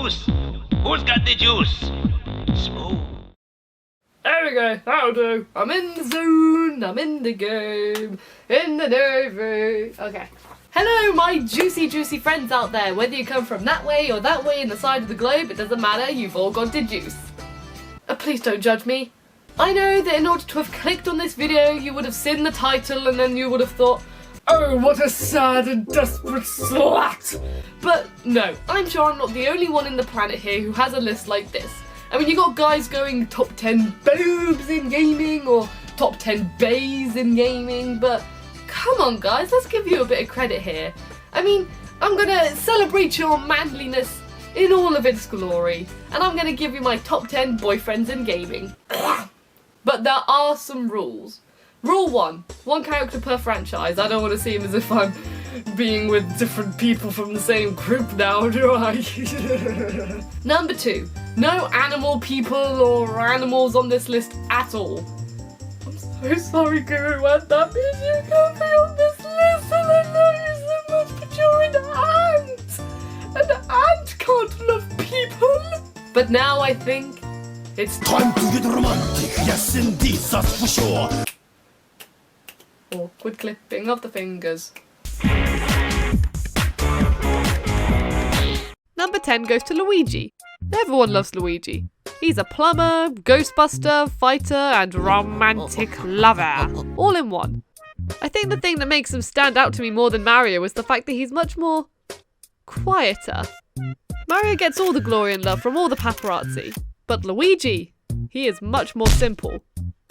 juice? Who's got the juice? Smooth. There we go, that'll do. I'm in the zone, I'm in the game, in the Navy. Okay. Hello, my juicy friends out there. Whether you come from that way or that way in the side of the globe, it doesn't matter, you've all got the juice. Please don't judge me. I know that in order to have clicked on this video, you would have seen the title and then you would have thought, oh, what a sad and desperate slut! But no, I'm sure I'm not the only one in the planet here who has a list like this. I mean, you got guys going top 10 boobs in gaming or top 10 bays in gaming, but come on guys, let's give you a bit of credit here. I mean, I'm gonna celebrate your manliness in all of its glory, and I'm gonna give you my top 10 boyfriends in gaming. But there are some rules. Rule 1, one character per franchise. I don't want to seem as if I'm being with different people from the same group now, do I? Number 2, no animal people or animals on this list at all. I'm so sorry, Guru, what that means you can't be on this list, and I love you so much, but you're an ant! An ant can't love people! But now I think it's time to get romantic, yes indeed, that's for sure. Awkward clipping of the fingers. Number 10 goes to Luigi. Everyone loves Luigi. He's a plumber, ghostbuster, fighter, and romantic lover. All in one. I think the thing that makes him stand out to me more than Mario is the fact that he's much more quieter. Mario gets all the glory and love from all the paparazzi. But Luigi, he is much more simple.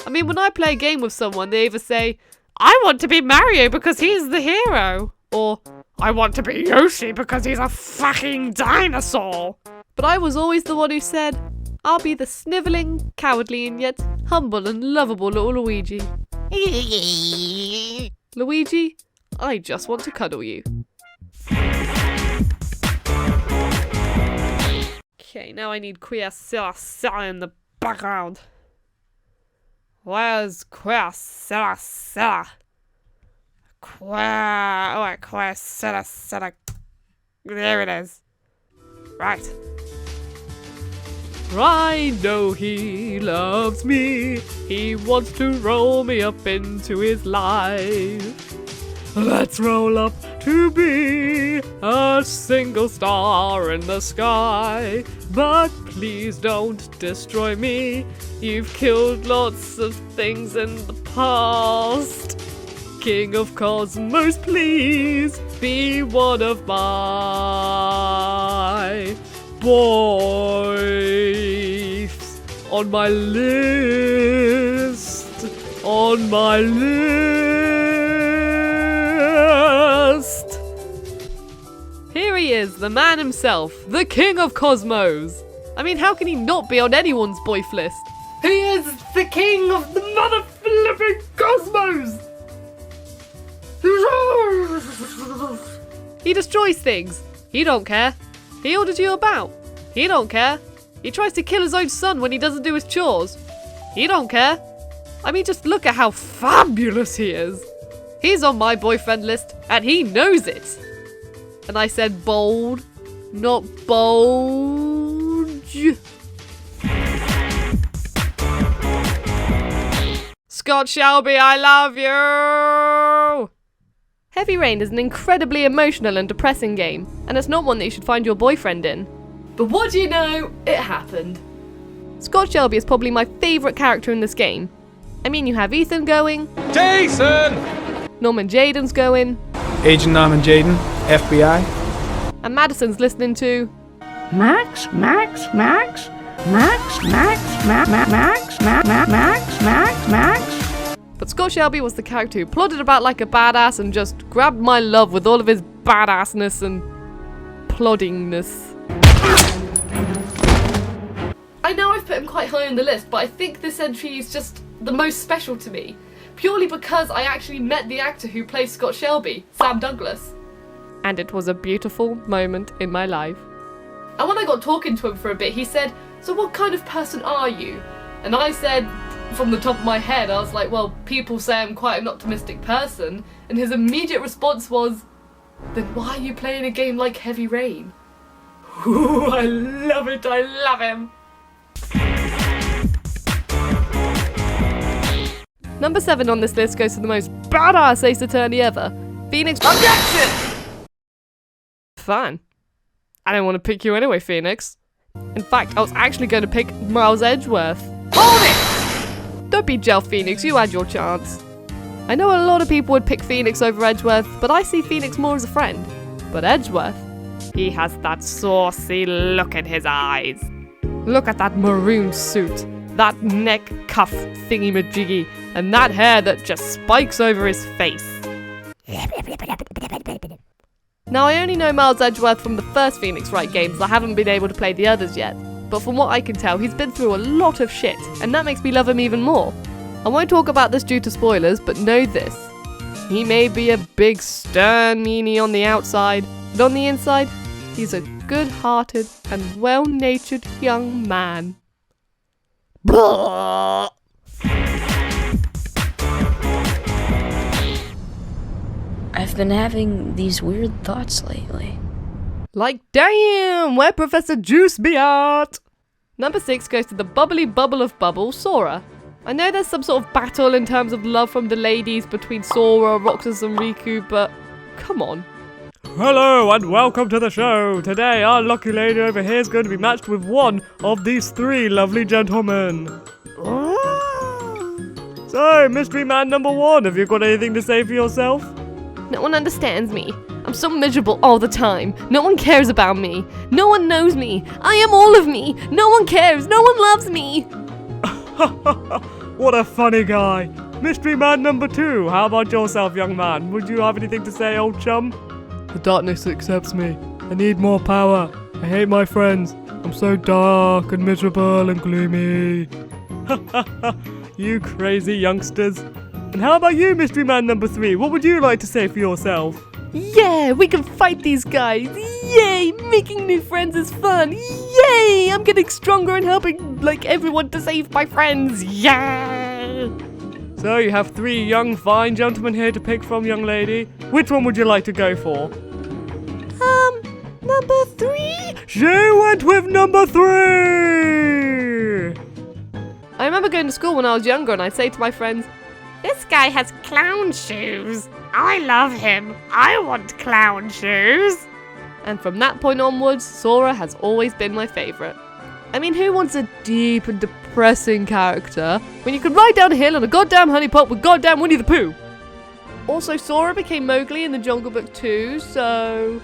I mean, when I play a game with someone, they either say, I want to be Mario because he's the hero. Or, I want to be Yoshi because he's a fucking dinosaur. But I was always the one who said, I'll be the snivelling, cowardly, and yet humble and lovable little Luigi. Luigi, I just want to cuddle you. Okay, now I need Queer Silla in the background. Where's Queer Silla? Queer Silla. There it is. Right. I know he loves me. He wants to roll me up into his life. Let's roll up to be a single star in the sky. But please don't destroy me. You've killed lots of things in the past. King of Cosmos, please be one of my boys. On my list. On my list. Here he is, the man himself, the King of Cosmos. I mean, how can he not be on anyone's boyf list? He is the king of the mother flipping cosmos! He destroys things. He don't care. He orders you about. He don't care. He tries to kill his own son when he doesn't do his chores. He don't care. I mean, just look at how fabulous he is. He's on my boyfriend list, and he knows it. And I said bold, not bulge. Scott Shelby, I love you! Heavy Rain is an incredibly emotional and depressing game, and it's not one that you should find your boyfriend in. But what do you know? It happened. Scott Shelby is probably my favourite character in this game. I mean, you have Ethan going. Jason! Norman Jaden's going. Agent Norman Jaden, FBI. And Madison's listening to... Max. But Scott Shelby was the character who plodded about like a badass and just grabbed my love with all of his badassness and ploddingness. I know I've put him quite high on the list, but I think this entry is just the most special to me. Purely because I actually met the actor who plays Scott Shelby, Sam Douglas. And it was a beautiful moment in my life. And when I got talking to him for a bit, he said, so what kind of person are you? And I said, from the top of my head, I was like, well, people say I'm quite an optimistic person. And his immediate response was, then why are you playing a game like Heavy Rain? Ooh, I love it, I love him. Number 7 on this list goes to the most badass ace attorney ever, Phoenix. Objection! Fine. I don't want to pick you anyway, Phoenix. In fact, I was actually going to pick Miles Edgeworth. Hold it! Don't be jealous, Phoenix, you had your chance. I know a lot of people would pick Phoenix over Edgeworth, but I see Phoenix more as a friend. But Edgeworth, he has that saucy look in his eyes. Look at that maroon suit, that neck cuff thingy-majiggy, and that hair that just spikes over his face. Now, I only know Miles Edgeworth from the first Phoenix Wright games. I haven't been able to play the others yet. But from what I can tell, he's been through a lot of shit, and that makes me love him even more. I won't talk about this due to spoilers, but know this. He may be a big stern meanie on the outside, but on the inside, he's a good-hearted and well-natured young man. Blah. I've been having these weird thoughts lately. Like, damn, where Professor Juice be at? Number 6 goes to the bubbly bubble of bubble, Sora. I know there's some sort of battle in terms of love from the ladies between Sora, Roxas and Riku, but come on. Hello and welcome to the show. Today our lucky lady over here is going to be matched with one of these 3 lovely gentlemen. So, mystery man number 1, have you got anything to say for yourself? No one understands me. I'm so miserable all the time. No one cares about me. No one knows me. I am all of me. No one cares. No one loves me. What a funny guy. Mystery man number 2, how about yourself, young man? Would you have anything to say, old chum? The darkness accepts me. I need more power. I hate my friends. I'm so dark and miserable and gloomy. You crazy youngsters. And how about you, mystery man number 3? What would you like to say for yourself? Yeah, we can fight these guys. Yay, making new friends is fun. Yay, I'm getting stronger and helping like everyone to save my friends. Yay. So you have 3 young, fine gentlemen here to pick from, young lady. Which one would you like to go for? Number 3? She went with number 3! I remember going to school when I was younger and I'd say to my friends, "This guy has clown shoes. I love him. I want clown shoes." And from that point onwards, Sora has always been my favourite. I mean, who wants a deep and depressing character when you can ride down a hill on a goddamn honey pot with goddamn Winnie the Pooh? Also, Sora became Mowgli in the Jungle Book too, so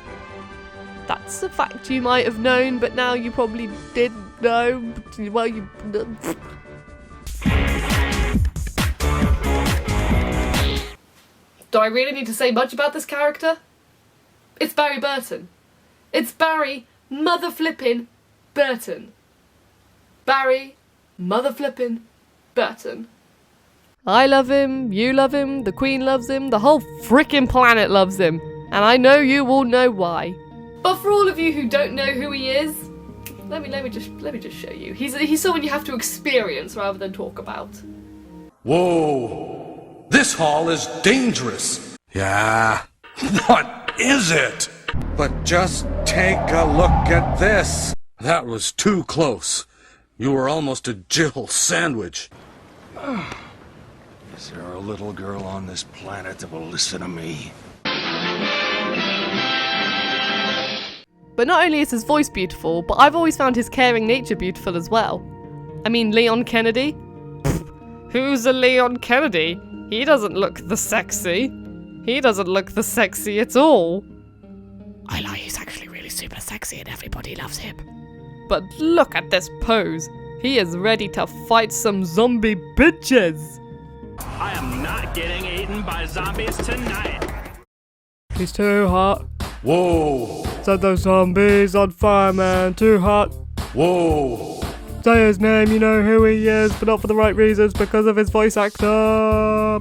that's a fact you might have known, but now you probably did know. Well, you... Do I really need to say much about this character? It's Barry Burton. It's Barry mother flippin' Burton. Barry mother flippin' Burton. I love him, you love him, the Queen loves him, the whole frickin' planet loves him. And I know you all know why. But for all of you who don't know who he is, let me just show you. He's someone you have to experience rather than talk about. Whoa! This hall is dangerous. Yeah. What is it? But just take a look at this. That was too close. You were almost a Jill sandwich. Is there a little girl on this planet that will listen to me? But not only is his voice beautiful, but I've always found his caring nature beautiful as well. I mean, Leon Kennedy? Pfft, who's a Leon Kennedy? He doesn't look the sexy. He doesn't look the sexy at all. I lie, he's actually really super sexy and everybody loves him. But look at this pose. He is ready to fight some zombie bitches. I am not getting eaten by zombies tonight. He's too hot. Whoa! Set those zombies on fire, man. Too hot. Whoa! Say his name, you know who he is, but not for the right reasons, because of his voice actor.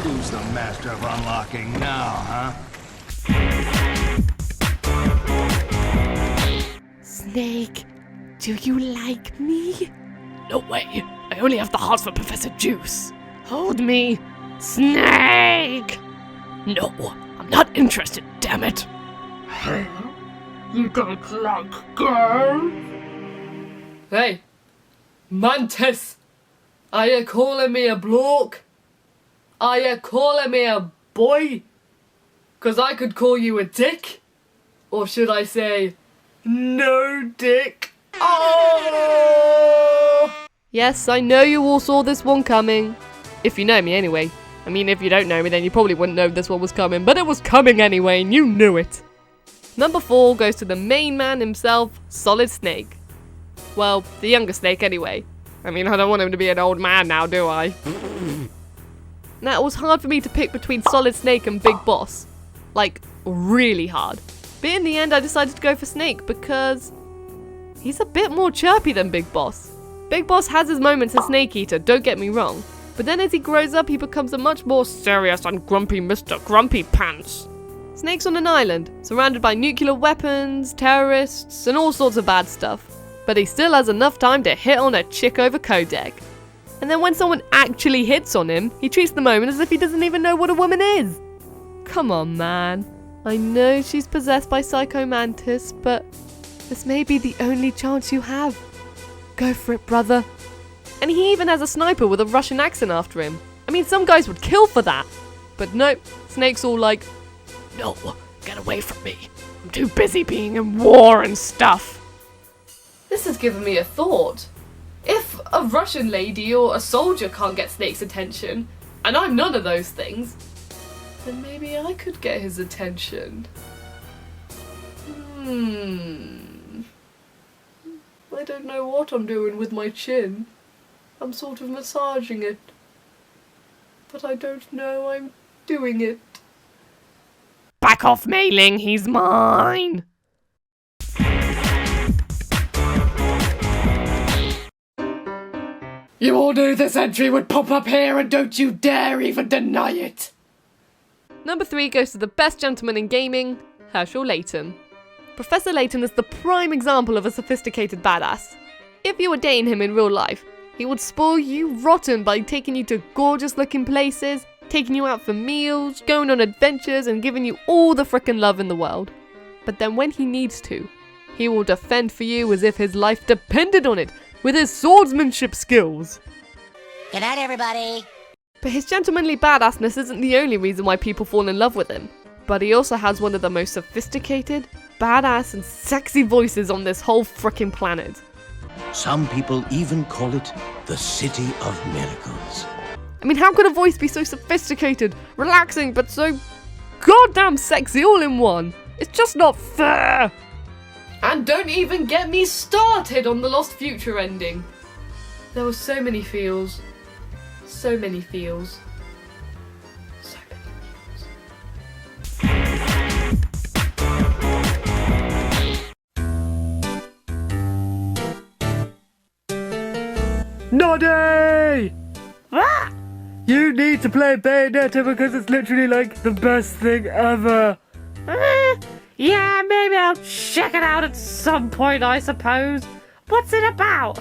Who's the master of unlocking now, huh? Snake, do you like me? No way. I only have the heart for Professor Juice. Hold me. Snake! No, I'm not interested, damn it. You don't like girls? Hey, Mantis, are you calling me a bloke? Are you calling me a boy? 'Cause I could call you a dick. Or should I say, no dick? Oh! Yes, I know you all saw this one coming. If you know me anyway. I mean, if you don't know me, then you probably wouldn't know this one was coming, but it was coming anyway, and you knew it. Number 4 goes to the main man himself, Solid Snake. Well, the younger Snake anyway. I mean, I don't want him to be an old man now, do I? Now, it was hard for me to pick between Solid Snake and Big Boss. Like, really hard. But in the end, I decided to go for Snake because he's a bit more chirpy than Big Boss. Big Boss has his moments as Snake Eater, don't get me wrong. But then as he grows up, he becomes a much more serious and grumpy Mr. Grumpy Pants. Snake's on an island, surrounded by nuclear weapons, terrorists, and all sorts of bad stuff. But he still has enough time to hit on a chick over codec. And then when someone actually hits on him, he treats the moment as if he doesn't even know what a woman is. Come on, man. I know she's possessed by Psycho Mantis, but this may be the only chance you have. Go for it, brother. And he even has a sniper with a Russian accent after him. I mean, some guys would kill for that. But nope, Snake's all like, no, get away from me. I'm too busy being in war and stuff. This has given me a thought. If a Russian lady or a soldier can't get Snake's attention, and I'm none of those things, then maybe I could get his attention. I don't know what I'm doing with my chin. I'm sort of massaging it. But I don't know I'm doing it. Back off, Mailing, he's mine. You all knew this entry would pop up here and don't you dare even deny it! Number 3 goes to the best gentleman in gaming, Hershel Layton. Professor Layton is the prime example of a sophisticated badass. If you were dating him in real life, he would spoil you rotten by taking you to gorgeous looking places, taking you out for meals, going on adventures, and giving you all the frickin' love in the world. But then when he needs to, he will defend for you as if his life depended on it, with his swordsmanship skills. Good night, everybody. But his gentlemanly badassness isn't the only reason why people fall in love with him. But he also has one of the most sophisticated, badass, and sexy voices on this whole frickin' planet. Some people even call it the City of Miracles. I mean, how could a voice be so sophisticated, relaxing, but so goddamn sexy all in one? It's just not fair! And don't even get me started on the Lost Future ending. There were so many feels. So many feels. So many feels. Noddy! Ah! You need to play Bayonetta because it's literally like the best thing ever. Yeah, maybe I'll check it out at some point, I suppose. What's it about?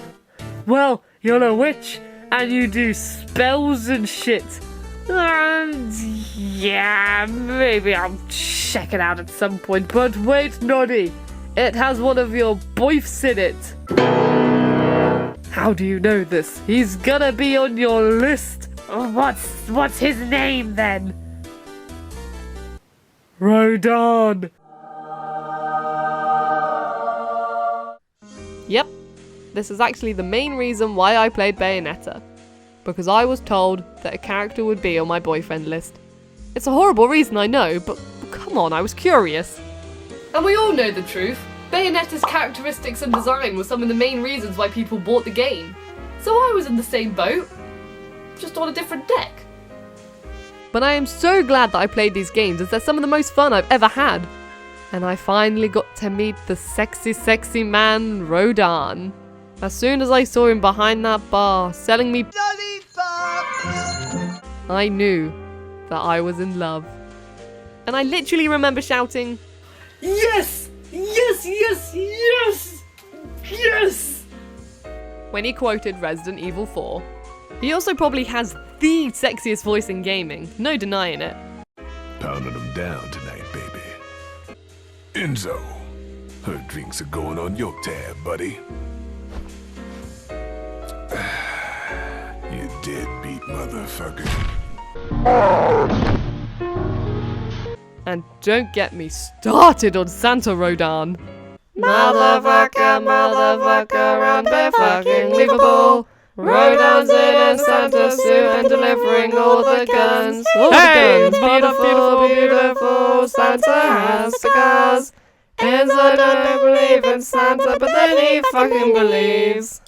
Well, you're a witch and you do spells and shit. And yeah, maybe I'll check it out at some point. But wait, Noddy, it has one of your boifs in it. How do you know this? He's gonna be on your list. What's his name then? Rodan. Yep, this is actually the main reason why I played Bayonetta. Because I was told that a character would be on my boyfriend list. It's a horrible reason, I know, but come on, I was curious. And we all know the truth. Bayonetta's characteristics and design were some of the main reasons why people bought the game. So I was in the same boat, just on a different deck. But I am so glad that I played these games as they're some of the most fun I've ever had. And I finally got to meet the sexy, sexy man, Rodan. As soon as I saw him behind that bar, selling me lollipops, I knew that I was in love. And I literally remember shouting, Yes! Yes, yes, yes! Yes! when he quoted Resident Evil 4. He also probably has the sexiest voice in gaming, no denying it. Pounding them down tonight, baby. Enzo, her drinks are going on your tab, buddy. You deadbeat motherfucker. And don't get me started on Santa Rodan. Motherfucker, unbelievable. Rodan's in a Santa suit and delivering all the guns. All the guns, beautiful, beautiful. Santa has cigars. Enzo don't believe in Santa, but then he fucking believes.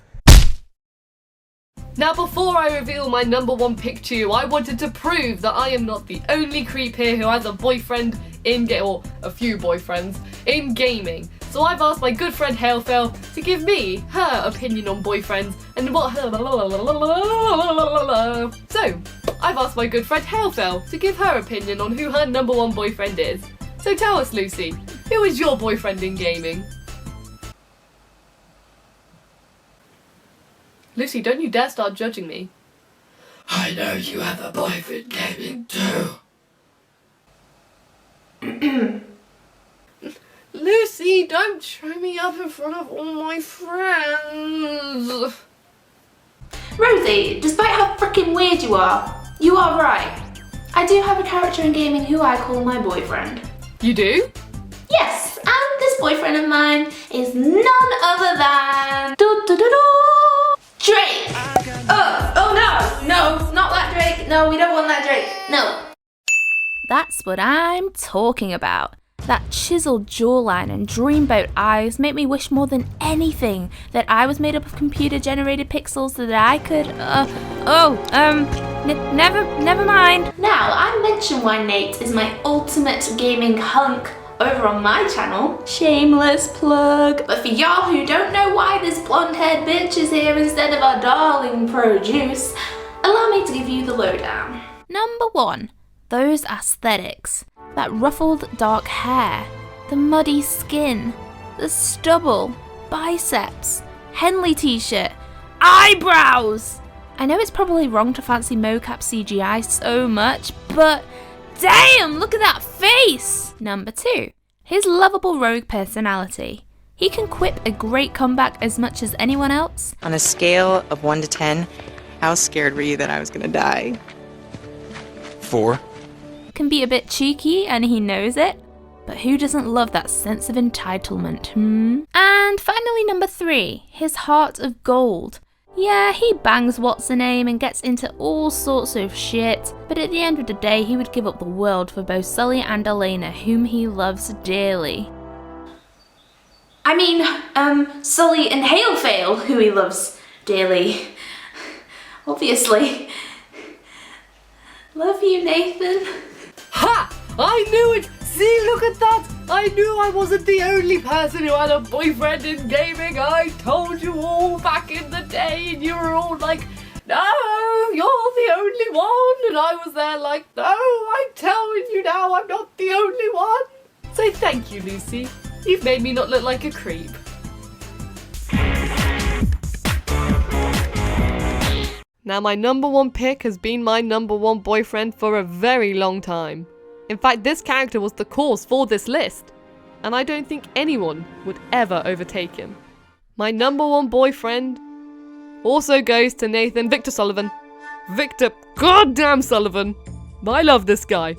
Now before I reveal my number one pick to you, I wanted to prove that I am not the only creep here who has a boyfriend in or a few boyfriends in gaming. So I've asked my good friend HaleFail to give me her opinion on boyfriends and what her So I've asked my good friend HaleFail to give her opinion on who her number one boyfriend is. So tell us, Lucy, who is your boyfriend in gaming? Lucy, don't you dare start judging me. I know you have a boyfriend gaming too. Lucy, don't show me up in front of all my friends. Rosie, despite how freaking weird you are right. I do have a character in gaming who I call my boyfriend. You do? Yes, and this boyfriend of mine is none other than Drake! Oh no, not that Drake. No, we don't want that Drake. No. That's what I'm talking about. That chiseled jawline and dreamboat eyes make me wish more than anything that I was made up of computer-generated pixels so that I could, never mind. Now, I mentioned why Nate is my ultimate gaming hunk over on my channel. Shameless plug. But for y'all who don't know why this blonde-haired bitch is here instead of our darling produce, allow me to give you the lowdown. Number 1, those aesthetics. That ruffled dark hair, the muddy skin, the stubble, biceps, Henley t-shirt, eyebrows! I know it's probably wrong to fancy mocap CGI so much, but damn, look at that face! Number 2, his lovable rogue personality. He can quip a great comeback as much as anyone else. On a scale of 1 to 10, how scared were you that I was gonna die? 4. Can be a bit cheeky and he knows it, but who doesn't love that sense of entitlement, And finally number 3, his heart of gold. Yeah, he bangs what's-her-name and gets into all sorts of shit, but at the end of the day he would give up the world for both Sully and Elena, whom he loves dearly. I mean, Sully and HaleFail, who he loves dearly. Obviously. Love you, Nathan. Ha! I knew it! See, look at that! I knew I wasn't the only person who had a boyfriend in gaming. I told you all back in the day and you were all like, no, you're the only one. And I was there like, no, I'm telling you now, I'm not the only one. So thank you, Lucy. You've made me not look like a creep. Now my number one pick has been my number one boyfriend for a very long time. In fact, this character was the cause for this list, and I don't think anyone would ever overtake him. My number one boyfriend also goes to Nathan Victor Sullivan. Victor goddamn Sullivan. I love this guy.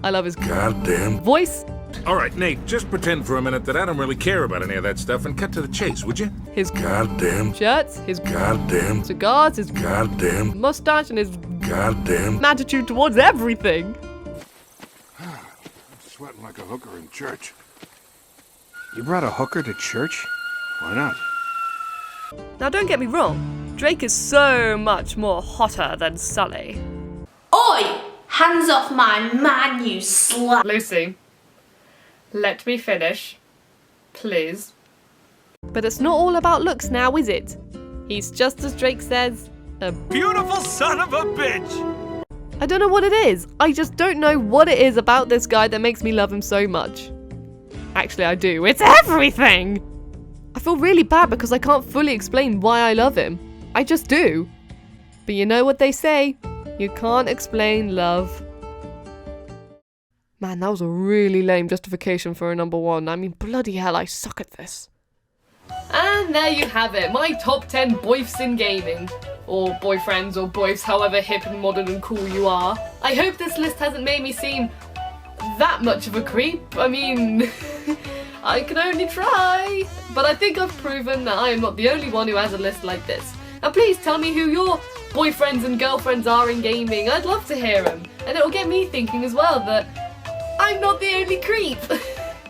I love his goddamn voice. Alright, Nate, just pretend for a minute that I don't really care about any of that stuff and cut to the chase, would you? His goddamn shirts, his goddamn cigars, his goddamn mustache, and his goddamn attitude towards everything. I'm sweating like a hooker in church. You brought a hooker to church? Why not? Now don't get me wrong, Drake is so much more hotter than Sully. Oi! Hands off my man, you slut! Lucy, let me finish, please. But it's not all about looks now, is it? He's just, as Drake says, a beautiful son of a bitch! I don't know what it is. I just don't know what it is about this guy that makes me love him so much. Actually, I do. It's everything! I feel really bad because I can't fully explain why I love him. I just do. But you know what they say, you can't explain love. Man, that was a really lame justification for a number 1. I mean, bloody hell, I suck at this. And there you have it, my top 10 boifs in gaming. Or boyfriends, or boifs, however hip and modern and cool you are. I hope this list hasn't made me seem that much of a creep. I mean, I can only try. But I think I've proven that I am not the only one who has a list like this. And please tell me who your boyfriends and girlfriends are in gaming. I'd love to hear them. And it'll get me thinking as well that I'm not the only creep.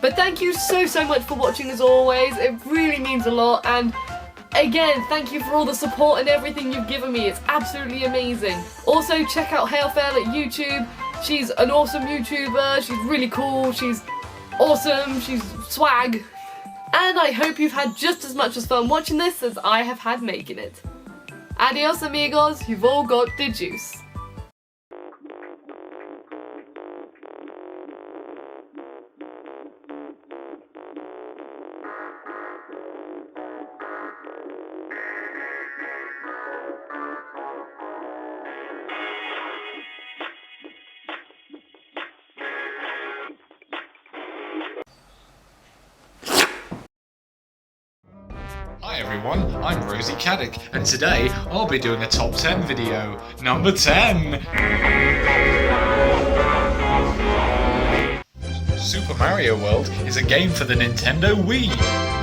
But thank you so much for watching as always. It really means a lot. And again, thank you for all the support and everything you've given me. It's absolutely amazing. Also, check out HaleFail at YouTube. She's an awesome YouTuber. She's really cool. She's awesome. She's swag. And I hope you've had just as much as fun watching this as I have had making it. Adios amigos, you've all got the juice. Hi everyone, I'm Rosie Caddick, and today I'll be doing a top 10 video. Number 10! Super Mario World is a game for the Nintendo Wii.